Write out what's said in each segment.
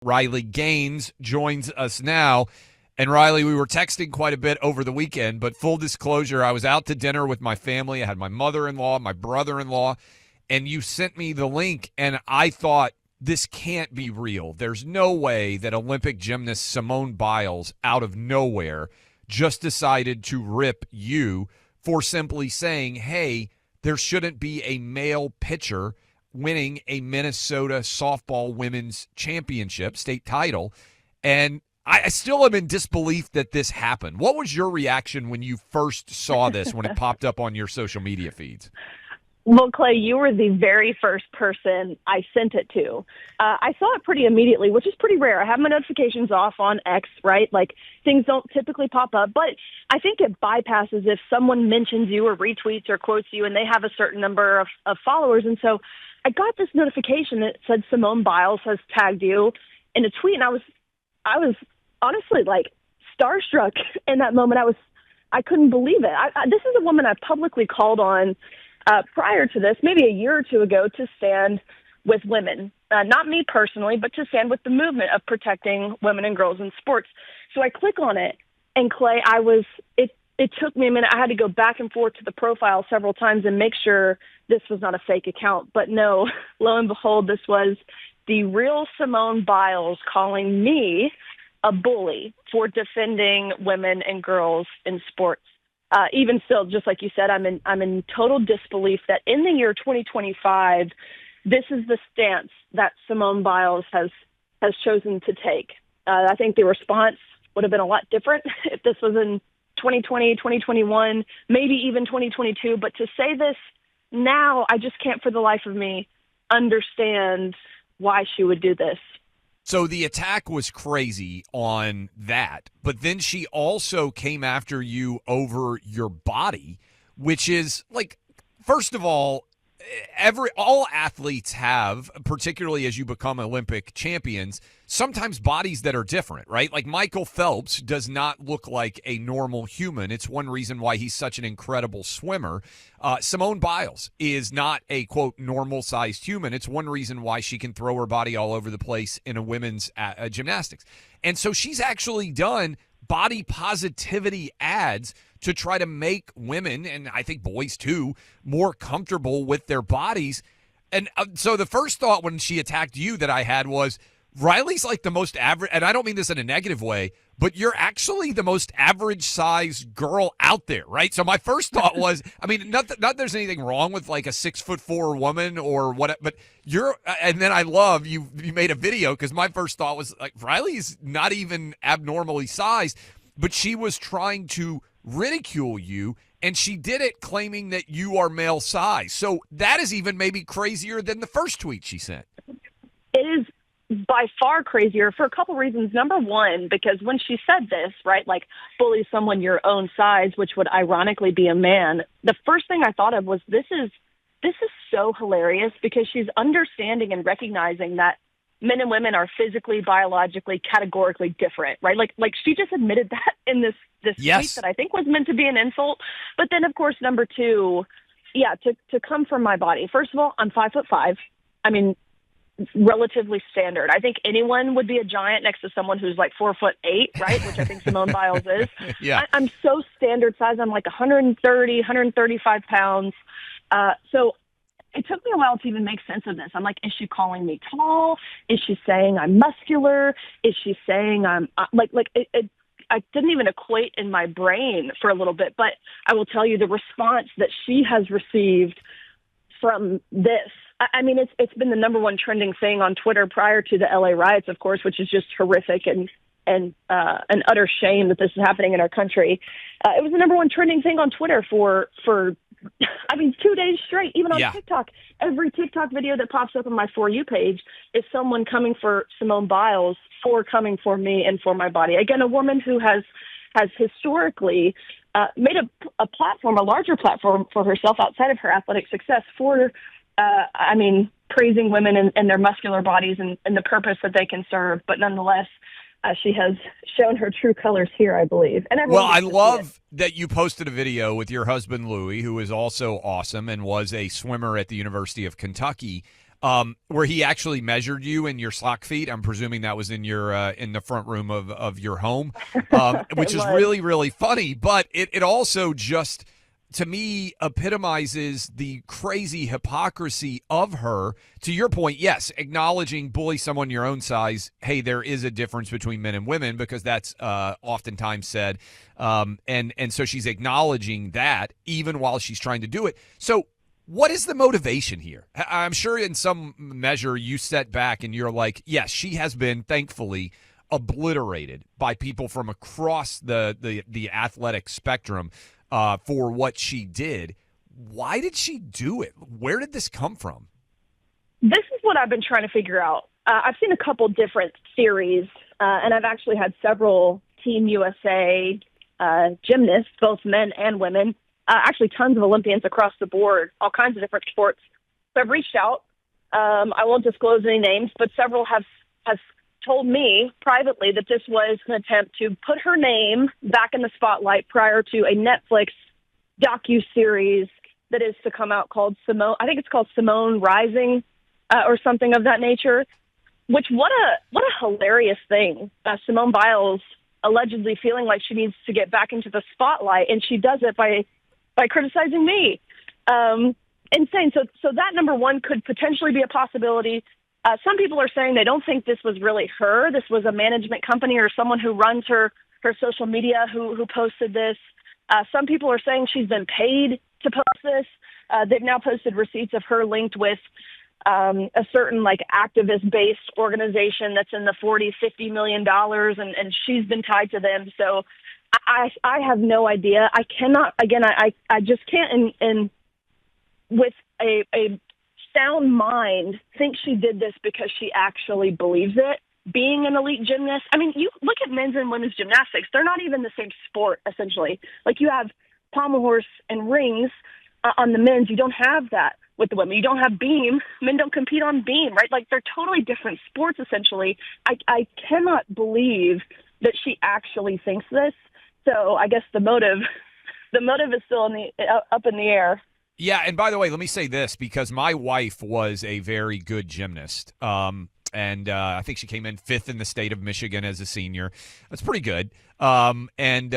Riley Gaines joins us now. And Riley, we were texting quite a bit over the weekend, but full disclosure, I was out to dinner with my family. I had my mother-in-law, my brother-in-law, and you sent me the link, and I thought, this can't be real. There's no way that Olympic gymnast Simone Biles, out of nowhere, just decided to rip you for simply saying, hey, there shouldn't be a male pitcher winning a Minnesota softball women's championship, state title. And I still am in disbelief that this happened. What was your reaction when you first saw this, when it popped up on your social media feeds? Well, Clay, you were the very first person I sent it to. I saw it pretty immediately, which is pretty rare. I have my notifications off on X, right? Like, things don't typically pop up, but I think it bypasses if someone mentions you or retweets or quotes you and they have a certain number of followers. And so I got this notification that said Simone Biles has tagged you in a tweet, and I was honestly like starstruck in that moment. I couldn't believe it. This is a woman I publicly called on prior to this, maybe a year or two ago, to stand with women. Not me personally, but to stand with the movement of protecting women and girls in sports. So I click on it, and Clay, it took me a minute. I had to go back and forth to the profile several times and make sure this was not a fake account. But no, lo and behold, this was the real Simone Biles calling me a bully for defending women and girls in sports. Even still, just like you said, I'm in total disbelief that in the year 2025, this is the stance that Simone Biles has chosen to take. I think the response would have been a lot different if this was in 2020, 2021, maybe even 2022. But to say this now, I just can't for the life of me understand why she would do this. So the attack was crazy on that, but then she also came after you over your body, which is like, first of all, all athletes have, particularly as you become Olympic champions, sometimes bodies that are different, right? Like Michael Phelps does not look like a normal human. It's one reason why he's such an incredible swimmer. Simone Biles is not a, quote, normal-sized human. It's one reason why she can throw her body all over the place in a women's gymnastics. And so she's actually done body positivity ads to try to make women, and I think boys too, more comfortable with their bodies. And so the first thought when she attacked you that I had was, Riley's like the most average, and I don't mean this in a negative way, but you're actually the most average size girl out there, right? So my first thought was, I mean, not that there's anything wrong with like a 6'4" woman or what, but you're, and then I love you made a video, because my first thought was like, Riley's not even abnormally sized, but she was trying to ridicule you, and she did it claiming that you are male size. So that is even maybe crazier than the first tweet she sent. It is by far crazier for a couple reasons. Number one, because when she said this, right, like bully someone your own size, which would ironically be a man, the first thing I thought of was this is so hilarious, because she's understanding and recognizing that men and women are physically, biologically, categorically different, right? Like she just admitted that in this yes. tweet that I think was meant to be an insult. But then, of course, number two, yeah, to come from my body. First of all, I'm 5'5". I mean, relatively standard. I think anyone would be a giant next to someone who's like 4'8", right? Which I think Simone Biles is. Yeah. I'm so standard size. I'm like 130, 135 pounds. So it took me a while to even make sense of this. I'm like, is she calling me tall? Is she saying I'm muscular? Is she saying I'm I didn't even equate in my brain for a little bit, but I will tell you the response that she has received from this. I mean, it's been the number one trending thing on Twitter prior to the LA riots, of course, which is just horrific and an utter shame that this is happening in our country. It was the number one trending thing on Twitter for 2 days straight, even on TikTok. Every TikTok video that pops up on my For You page is someone coming for Simone Biles for coming for me and for my body. Again, a woman who has historically made a platform, a larger platform for herself outside of her athletic success for, praising women and their muscular bodies and the purpose that they can serve. But nonetheless, she has shown her true colors here, I believe. And well, I love that you posted a video with your husband, Louie, who is also awesome and was a swimmer at the University of Kentucky. where he actually measured you in your sock feet. I'm presuming that was in your in the front room of your home, which is was. really, really funny. But it also just, to me, epitomizes the crazy hypocrisy of her. To your point, yes, acknowledging bully someone your own size. Hey, there is a difference between men and women, because that's oftentimes said. And so she's acknowledging that even while she's trying to do it. So what is the motivation here? I'm sure in some measure you set back and you're like, yes, she has been, thankfully, obliterated by people from across the athletic spectrum for what she did. Why did she do it? Where did this come from? This is what I've been trying to figure out. I've seen a couple different theories, and I've actually had several Team USA gymnasts, both men and women, actually tons of Olympians across the board, all kinds of different sports. So I've reached out. I won't disclose any names, but several have told me privately that this was an attempt to put her name back in the spotlight prior to a Netflix docu-series that is to come out called Simone. I think it's called Simone Rising or something of that nature. Which what a hilarious thing. Simone Biles allegedly feeling like she needs to get back into the spotlight, and she does it by criticizing me. Insane. So that, number one, could potentially be a possibility. Some people are saying they don't think this was really her. This was a management company or someone who runs her social media who posted this. Some people are saying she's been paid to post this. They've now posted receipts of her linked with a certain activist-based organization that's in the $40-50 million, and she's been tied to them. So I have no idea. I cannot, again, I just can't, in with a sound mind, think she did this because she actually believes it. Being an elite gymnast, I mean, you look at men's and women's gymnastics, they're not even the same sport, essentially. Like, you have pommel horse and rings on the men's. You don't have that with the women. You don't have beam. Men don't compete on beam, right? Like, they're totally different sports, essentially. I cannot believe that she actually thinks this. So I guess the motive is still up in the air. Yeah, and by the way, let me say this, because my wife was a very good gymnast. And I think she came in 5th in the state of Michigan as a senior. That's pretty good. And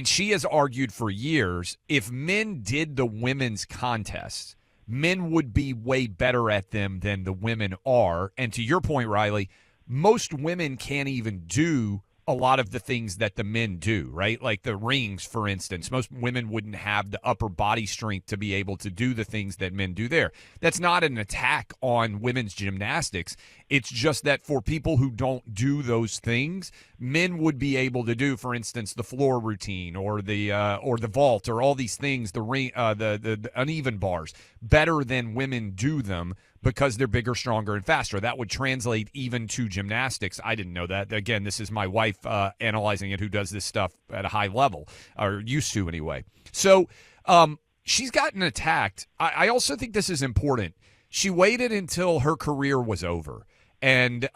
she has argued for years, if men did the women's contests, men would be way better at them than the women are. And to your point, Riley, most women can't even do a lot of the things that the men do, right? Like the rings, for instance. Most women wouldn't have the upper body strength to be able to do the things that men do there. That's not an attack on women's gymnastics. It's just that for people who don't do those things, men would be able to do, for instance, the floor routine or the vault or all these things, the ring, the uneven bars, better than women do them, because they're bigger, stronger, and faster. That would translate even to gymnastics. I didn't know that. Again, this is my wife analyzing it, who does this stuff at a high level, or used to anyway. So she's gotten attacked. I also think this is important. She waited until her career was over. And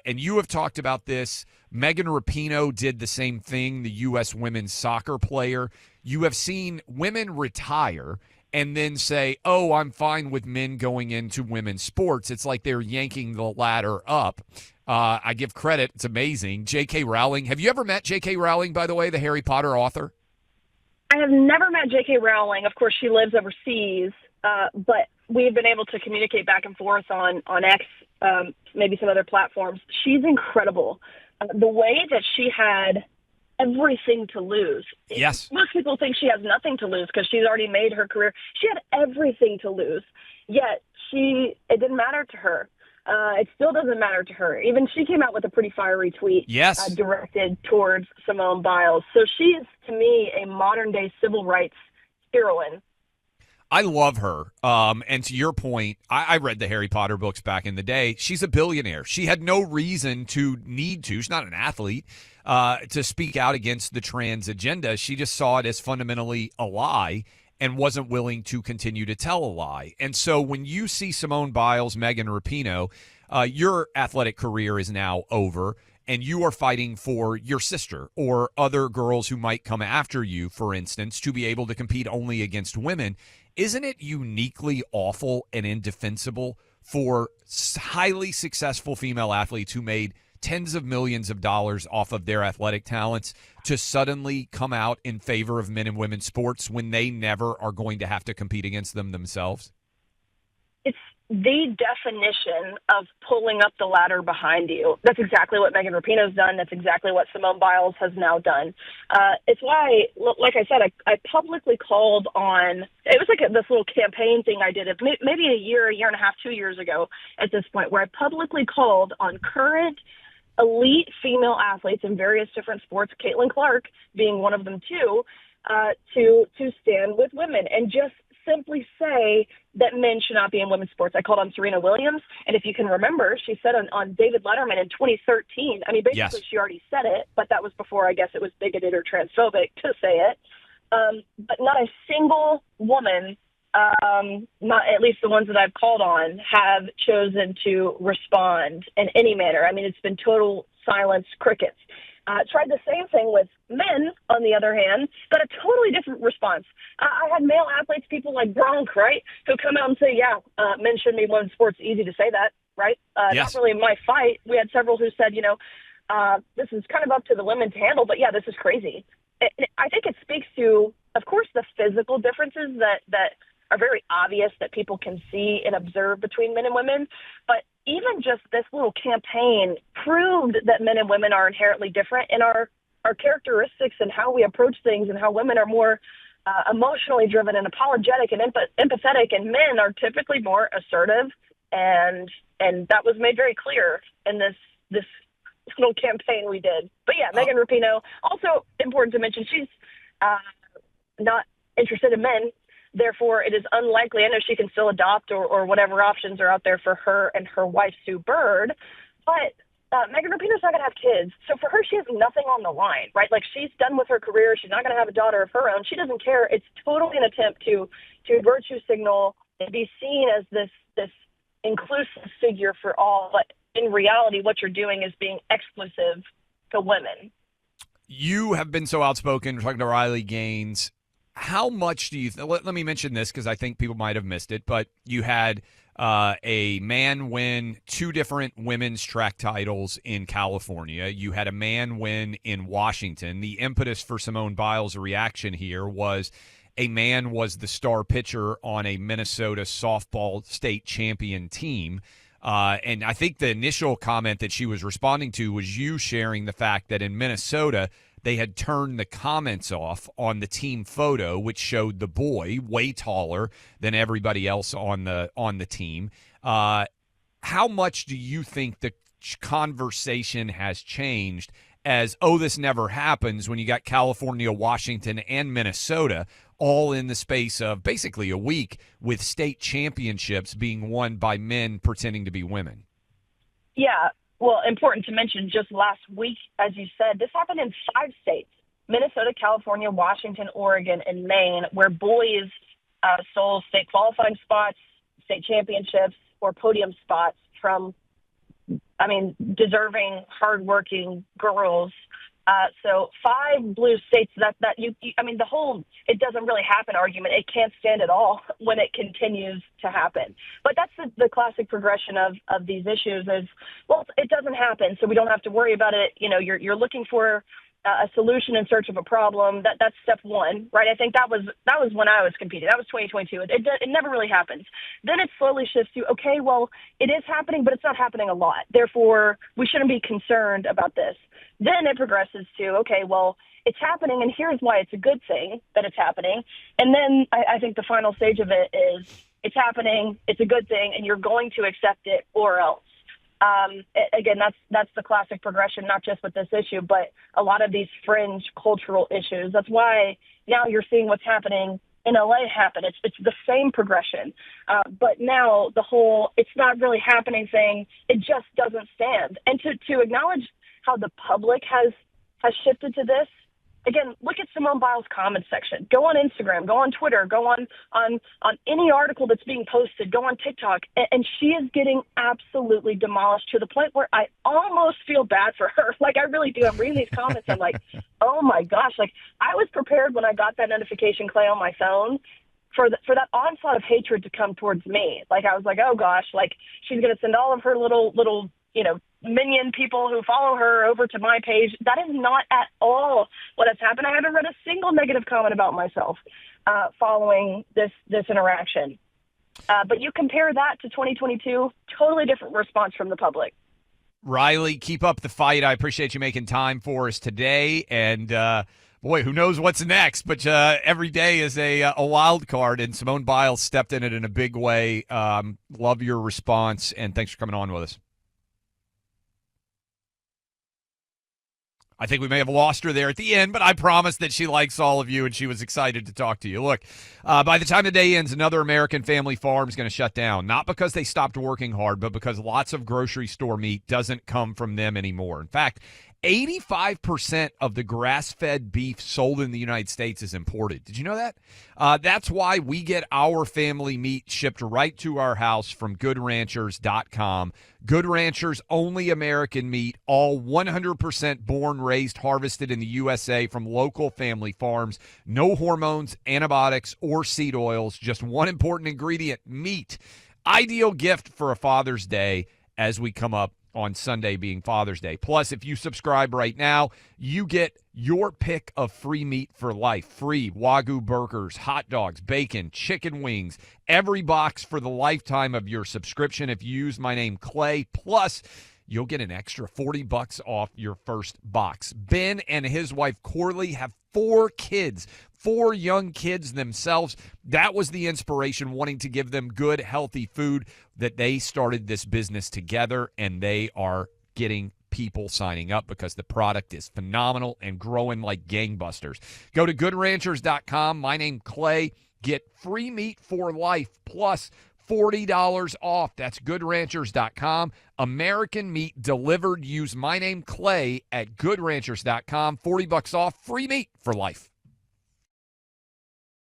you have talked about this. Megan Rapino did the same thing, the U.S. women's soccer player. You have seen women retire and then say, oh, I'm fine with men going into women's sports. It's like they're yanking the ladder up. I give credit. It's amazing. J.K. Rowling. Have you ever met J.K. Rowling, by the way, the Harry Potter author? I have never met J.K. Rowling. Of course, she lives overseas, but we've been able to communicate back and forth on X, maybe some other platforms. She's incredible. The way that she had everything to lose. Yes. Most people think she has nothing to lose because she's already made her career. She had everything to lose, yet it didn't matter to her. It still doesn't matter to her. Even she came out with a pretty fiery tweet, yes, directed towards Simone Biles. So she is, to me, a modern-day civil rights heroine. I love her. And to your point, I read the Harry Potter books back in the day. She's a billionaire. She had no reason to need to. She's not an athlete to speak out against the trans agenda. She just saw it as fundamentally a lie and wasn't willing to continue to tell a lie. And so when you see Simone Biles, Megan Rapino, your athletic career is now over, and you are fighting for your sister or other girls who might come after you, for instance, to be able to compete only against women. Isn't it uniquely awful and indefensible for highly successful female athletes who made tens of millions of dollars off of their athletic talents to suddenly come out in favor of men and women's sports when they never are going to have to compete against them themselves? It's the definition of pulling up the ladder behind you. That's exactly what Megan Rapinoe's done. That's exactly what Simone Biles has now done. It's why, like I said, I publicly called on, it was like this little campaign thing I did maybe a year and a half, 2 years ago at this point, where I publicly called on current elite female athletes in various different sports, Caitlin Clark being one of them too, to stand with women and just simply say that men should not be in women's sports. I called on Serena Williams, and if you can remember, she said on David Letterman in 2013, I mean, basically Yes. She already said it, but that was before, I guess, it was bigoted or transphobic to say it. But not a single woman, not at least the ones that I've called on, have chosen to respond in any manner. I mean, it's been total silence, crickets. Tried the same thing with men, on the other hand, got a totally different response. I had male athletes, people like Gronk, right, who come out and say, men shouldn't be in women's sports. Easy to say that, right? Yes. Not really my fight. We had several who said, this is kind of up to the women to handle, but yeah, this is crazy. I think it speaks to, of course, the physical differences that are very obvious that people can see and observe between men and women, but even just this little campaign proved that men and women are inherently different in our characteristics and how we approach things, and how women are more emotionally driven and apologetic and empathetic, and men are typically more assertive. And that was made very clear in this little campaign we did. But yeah, Megan Rapinoe, also important to mention, she's not interested in men. Therefore, it is unlikely. I know she can still adopt or whatever options are out there for her and her wife, Sue Bird, but Megan Rapinoe's not going to have kids. So for her, she has nothing on the line, right? Like, she's done with her career. She's not going to have a daughter of her own. She doesn't care. It's totally an attempt to virtue signal and be seen as this inclusive figure for all. But in reality, what you're doing is being exclusive to women. You have been so outspoken. We're talking to Riley Gaines. How much do you let me mention this because I think people might have missed it, but you had a man win 2 different women's track titles in California. You had a man win in Washington. The impetus for Simone Biles' reaction here was a man was the star pitcher on a Minnesota softball state champion team. And I think the initial comment that she was responding to was you sharing the fact that in Minnesota, they had turned the comments off on the team photo, which showed the boy way taller than everybody else on the team. How much do you think the conversation has changed as, this never happens, when you got California, Washington, and Minnesota all in the space of basically a week with state championships being won by men pretending to be women? Yeah. Well, important to mention, just last week, as you said, this happened in 5 states: Minnesota, California, Washington, Oregon, and Maine, where boys stole state qualifying spots, state championships, or podium spots from, deserving, hardworking girls. So 5 blue states, the whole "it doesn't really happen" argument, it can't stand at all when it continues to happen. But that's the classic progression of these issues is, well, it doesn't happen, so we don't have to worry about it. You're looking for a solution in search of a problem. That's step one, right? I think that was when I was competing. That was 2022. It never really happens. Then it slowly shifts to, okay, well, it is happening, but it's not happening a lot. Therefore, we shouldn't be concerned about this. Then it progresses to, okay, well, it's happening, and here's why it's a good thing that it's happening. And then I think the final stage of it is, it's happening, it's a good thing, and you're going to accept it or else. Again, that's the classic progression, not just with this issue, but a lot of these fringe cultural issues. That's why now you're seeing what's happening in LA happen. It's the same progression. But now it's not really happening thing, it just doesn't stand. And to acknowledge how the public has shifted to this, again, look at Simone Biles' comments section. Go on Instagram, go on Twitter, go on any article that's being posted, go on TikTok, and she is getting absolutely demolished to the point where I almost feel bad for her. Like, I really do. I'm reading these comments, I'm like, oh my gosh. Like, I was prepared when I got that notification, Clay, on my phone for that onslaught of hatred to come towards me. Like, I was like, oh gosh, like she's going to send all of her little, minion people who follow her over to my page. That is not at all what has happened. I haven't read a single negative comment about myself following this interaction. But you compare that to 2022, totally different response from the public. Riley, keep up the fight. I appreciate you making time for us today. And, boy, who knows what's next? But every day is a wild card, and Simone Biles stepped in it in a big way. Love your response, and thanks for coming on with us. I think we may have lost her there at the end, but I promise that she likes all of you and she was excited to talk to you. Look, by the time the day ends, another American family farm is going to shut down, not because they stopped working hard, but because lots of grocery store meat doesn't come from them anymore. In fact, 85% of the grass-fed beef sold in the United States is imported. Did you know that? That's why we get our family meat shipped right to our house from GoodRanchers.com. Good Ranchers, only American meat, all 100% born, raised, harvested in the USA from local family farms. No hormones, antibiotics, or seed oils. Just one important ingredient, meat. Ideal gift for a Father's Day as we come up on Sunday being Father's Day. Plus, if you subscribe right now, you get your pick of free meat for life. Free Wagyu burgers, hot dogs, bacon, chicken wings, every box for the lifetime of your subscription if you use my name Clay. Plus, you'll get an extra $40 off your first box. Ben and his wife Corley have 4 kids. 4 young kids themselves. That was the inspiration, wanting to give them good, healthy food, that they started this business together, and they are getting people signing up because the product is phenomenal and growing like gangbusters. Go to GoodRanchers.com. My name, Clay. Get free meat for life plus $40 off. That's GoodRanchers.com. American meat delivered. Use my name, Clay, at GoodRanchers.com. $40 off. Free meat for life.